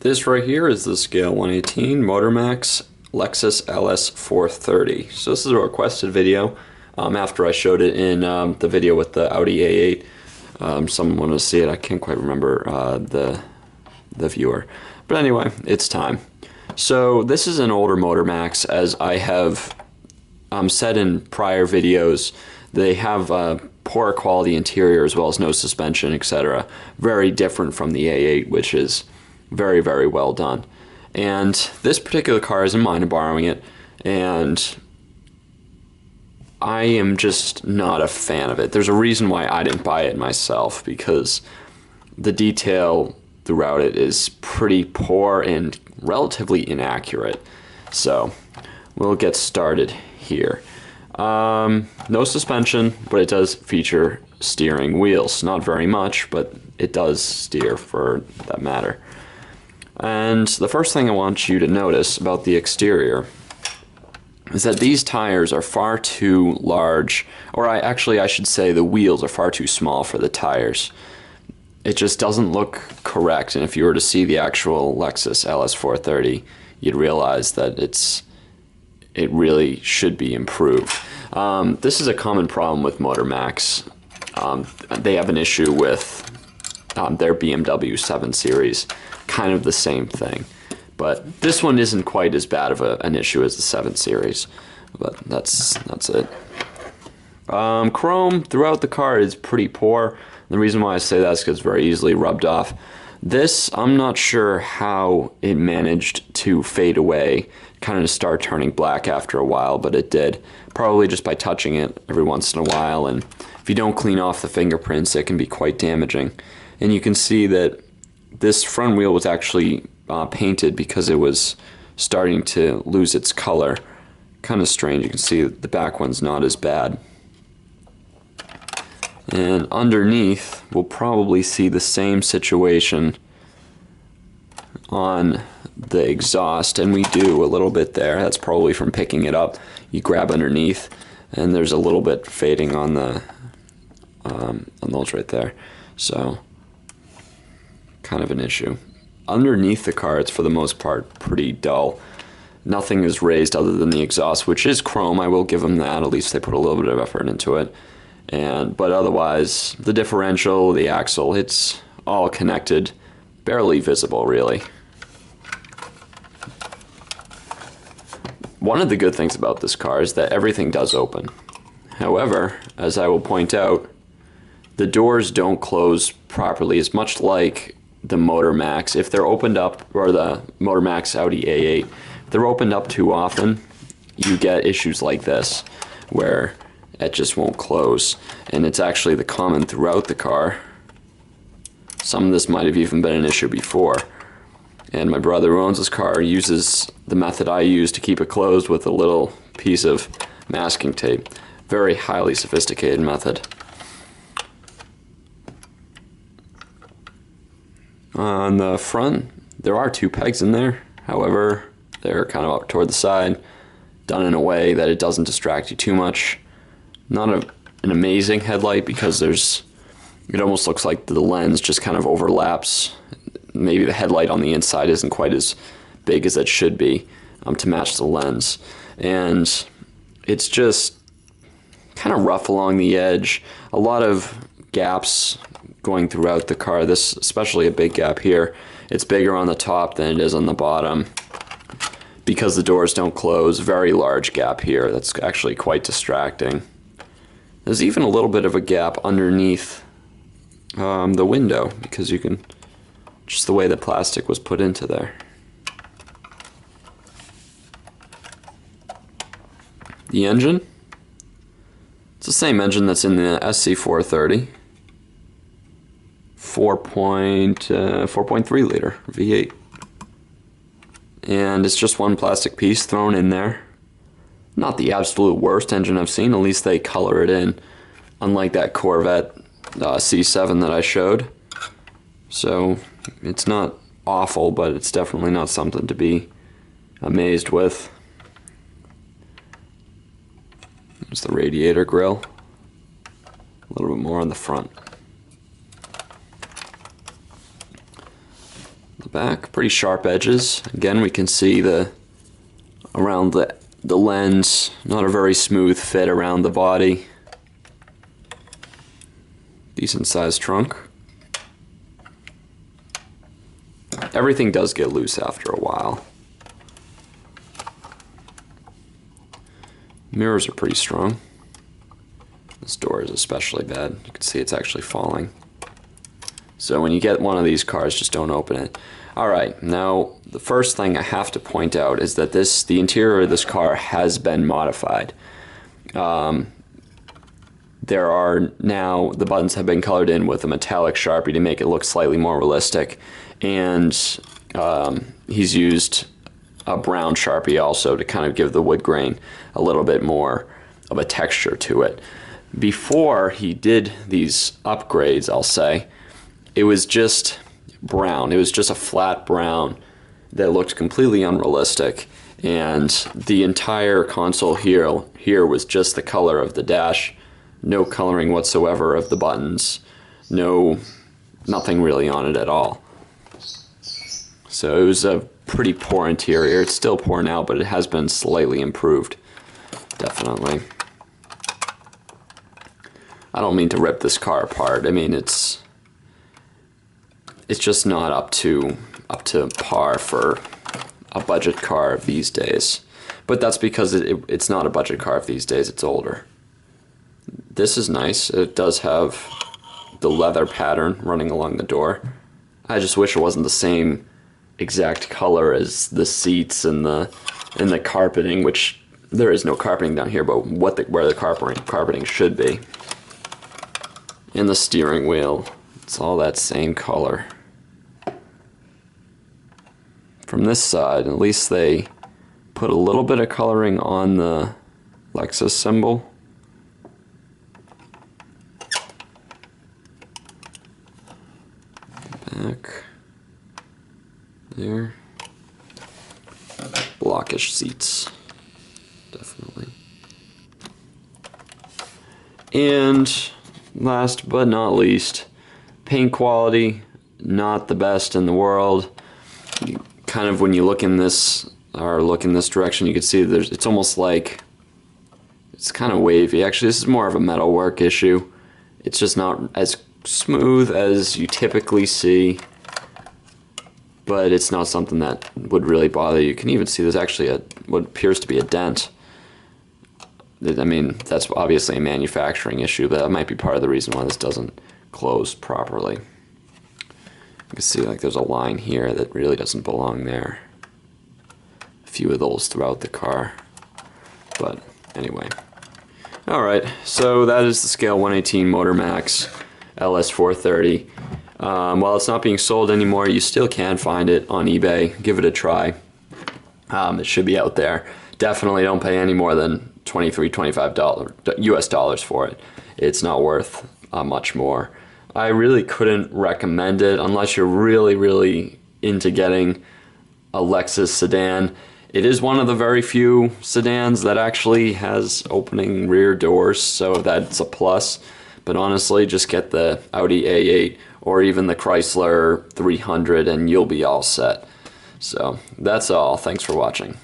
This right here is the scale 118 Motormax Lexus LS430. So this is a requested video after I showed it in the video with the Audi A8. Someone wanted to see it. I can't quite remember the viewer. But anyway, it's time. So this is an older Motormax, as I have said in prior videos. They have poor quality interior as well as no suspension, etc. Very different from the A8, which is very, very well done. And this particular car isn't mine, I'm borrowing it, and I am just not a fan of it. There's a reason why I didn't buy it myself, because the detail throughout it is pretty poor and relatively inaccurate. So we'll get started here. No suspension, but it does feature steering wheels. Not very much, but it does steer for that matter. And the first thing I want you to notice about the exterior is that these tires are far too large, or I should say the wheels are far too small for the tires. It just doesn't look correct, and if you were to see the actual Lexus LS430, you'd realize that it really should be improved. This is a common problem with Motormax. They have an issue with their BMW 7 Series, kind of the same thing. But this one isn't quite as bad of an issue as the 7 Series, but that's it. Chrome throughout the car is pretty poor. The reason why I say that is because it's very easily rubbed off. This, I'm not sure how it managed to fade away, kind of start turning black after a while, but it did. Probably just by touching it every once in a while, and if you don't clean off the fingerprints, it can be quite damaging. And you can see that this front wheel was actually painted because it was starting to lose its color. Kind of strange. You can see the back one's not as bad. And underneath, we'll probably see the same situation on the exhaust, and we do a little bit there. That's probably from picking it up. You grab underneath, and there's a little bit fading on those right there. So, kind of an issue. Underneath the car, it's for the most part pretty dull. Nothing is raised other than the exhaust, which is chrome. I will give them that. At least they put a little bit of effort into it. But otherwise, the differential, the axle, it's all connected, barely visible really. One of the good things about this car is that everything does open. However, as I will point out, the doors don't close properly. It's much like the Motormax. If they're opened up, or the Motormax Audi A8, if they're opened up too often, you get issues like this, where it just won't close. And it's actually the common throughout the car. Some of this might have even been an issue before. And my brother who owns this car uses the method I use to keep it closed with a little piece of masking tape. Very highly sophisticated method. On the front, there are two pegs in there. However, they're kind of up toward the side, done in a way that it doesn't distract you too much. Not an amazing headlight, because it almost looks like the lens just kind of overlaps. Maybe the headlight on the inside isn't quite as big as it should be to match the lens. And it's just kind of rough along the edge. A lot of gaps going throughout the car. This, especially a big gap here. It's bigger on the top than it is on the bottom, because the doors don't close. Very large gap here. That's actually quite distracting. There's even a little bit of a gap underneath the window, because you can, just the way the plastic was put into there. The engine, it's the same engine that's in the SC430. 4.3 liter V8. And it's just one plastic piece thrown in there. Not the absolute worst engine I've seen. At least they color it in, unlike that Corvette C7 that I showed. So it's not awful, but it's definitely not something to be amazed with. There's the radiator grille. A little bit more on the front. The Back, pretty sharp edges. Again, we can see around the lens, not a very smooth fit around the body. Decent sized trunk. Everything does get loose after a while. Mirrors are pretty strong. This door is especially bad. You can see it's actually falling. So when you get one of these cars, just don't open it. Alright, now the first thing I have to point out is that the interior of this car has been modified. There are now, the buttons have been colored in with a metallic Sharpie to make it look slightly more realistic. And he's used a brown Sharpie also to kind of give the wood grain a little bit more of a texture to it. Before he did these upgrades, I'll say, it was just brown. It was just a flat brown that looked completely unrealistic, and the entire console here was just the color of the dash, no coloring whatsoever of the buttons, nothing really on it at all. So it was a pretty poor interior. It's still poor now, but it has been slightly improved, definitely. I don't mean to rip this car apart. I mean, it's just not up to par for a budget car of these days. But that's because it's not a budget car of these days, it's older. This is nice. It does have the leather pattern running along the door. I just wish it wasn't the same exact color as the seats and the carpeting, which there is no carpeting down here, but where the carpeting should be. And the steering wheel, it's all that same color. From this side, at least they put a little bit of coloring on the Lexus symbol. Back there. Blockish seats, definitely. And last but not least, paint quality, not the best in the world. Kind of when you look in this direction, you can see it's almost like it's kind of wavy. Actually, this is more of a metalwork issue. It's just not as smooth as you typically see, but it's not something that would really bother you. You can even see there's actually what appears to be a dent. I mean, that's obviously a manufacturing issue, but that might be part of the reason why this doesn't close properly. You can see like there's a line here that really doesn't belong there. A few of those throughout the car. But anyway. Alright, so that is the scale 118 Motormax LS430. While it's not being sold anymore, you still can find it on eBay. Give it a try. It should be out there. Definitely don't pay any more than $23–25 US dollars for it. It's not worth much more. I really couldn't recommend it unless you're really into getting a Lexus sedan. It is one of the very few sedans that actually has opening rear doors, so that's a plus. But honestly, just get the Audi A8 or even the Chrysler 300 and you'll be all set. So that's all. Thanks for watching.